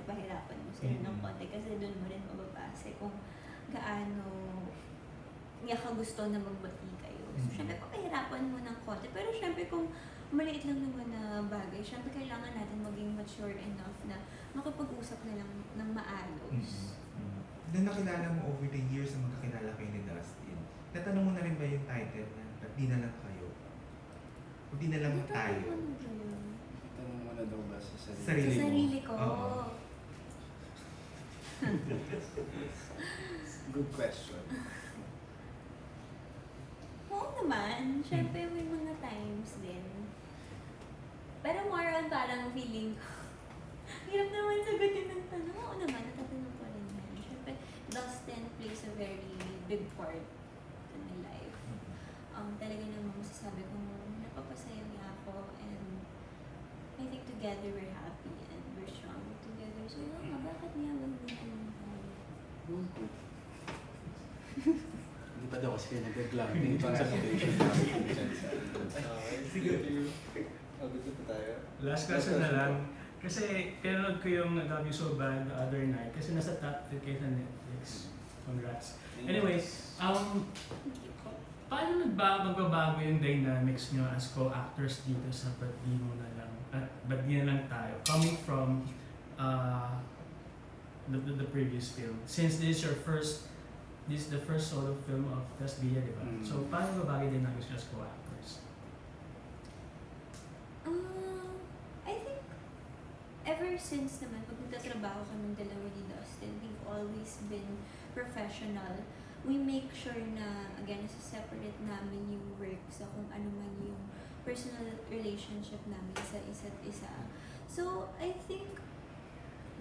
pinagpahirapan mo sila ng konti kasi doon mo rin mababase kung gaano niya ka gusto na magbati kayo. So, syempre, papahirapan mo ng konti. Pero syempre, kung maliit lang naman na bagay, syempre, kailangan natin maging mature enough na makapag-usap na lang ng maayos. Na nakilala mo over the years na magkakilala kayo ni Dustin, natanong mo na rin ba yung title na ba't di na lang kayo? O di na lang tayo? Tanong mo na daw ba sa sarili? Sarili Sa mo? sarili ko. Oo. Good question. Oo naman. Syempre, may mga times din. Pero more on parang feeling ko. Hirap naman sagutin ng tanong. Oo naman, natatanong ko rin yan. Syempre, Dustin plays a very big part in my life. Talaga naman masasabi ko, napapasaya niya ako, and I think together we're happy and we're strong together. So, bakit niya gagawin tayo? Hindi pa daw kasi kayo nag-glamping para sa relationship. Sige. Gusto pa tayo? Last question na lang. Kasi pinanood ko yung I Love You So Bad the other night kasi nasa top 10 kayo sa Netflix. Congrats. Anyways, paano magbabago yung dynamics nyo as co-actors dito sa Ba't Di Mo Na Lang at Ba't Di Na Lang Tayo? Coming from the previous film. Since this is the first solo film of Tasbia, di ba? So, paano magbabago yung dynamics nyo as co-actors? I think ever since naman, pag nagtatrabaho kami dalawa ni Dustin, we've always been professional. We make sure na, again, separate namin yung work sa kung ano man yung personal relationship namin sa isa't isa. So, I think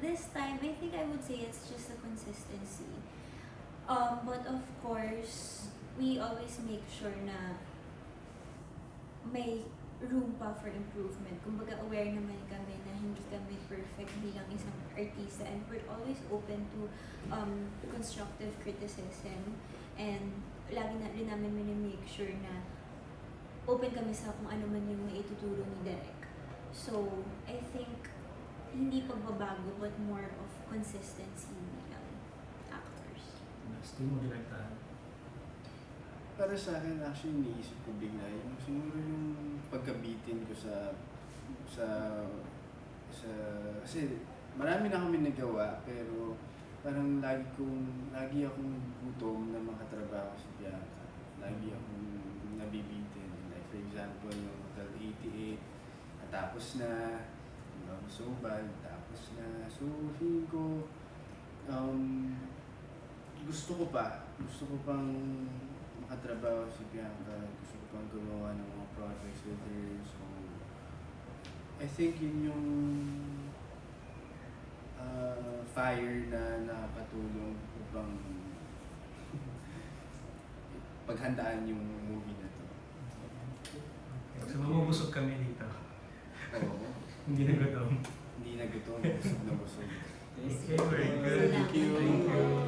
this time, I would say it's just a consistency. But of course, we always make sure na may room pa for improvement. Kumbaga, aware naman kami na hindi kami perfect bilang isang artista, and we're always open to constructive criticism, and lagi na rin namin make sure na open kami sa kung ano man yung maituturo ni Derek. So, I think hindi pagbabago but more of consistency bilang actors. Dustin mo direktahan. Para sa akin, actually, iniisip ko bigla yung siguro yung pagkabitin ko kasi marami na kami nagawa, pero parang lagi akong gutom na makatrabaho sa Bianca. Lagi akong nabibitin. Like, for example, yung Hotel 88, natapos na, yung Sobal, tapos na. So, feeling ko, gusto ko pang makatrabaho si Bianca, gusto ko pang gumawa ng mga projects with her. So, I think yun yung fire na nakatulong upang paghandaan yung movie na to. So, mamubusog kami dito. Oo. Hindi na gutom. Hindi na gutom, busog na busog. Okay, very good. Thank you. Thank you.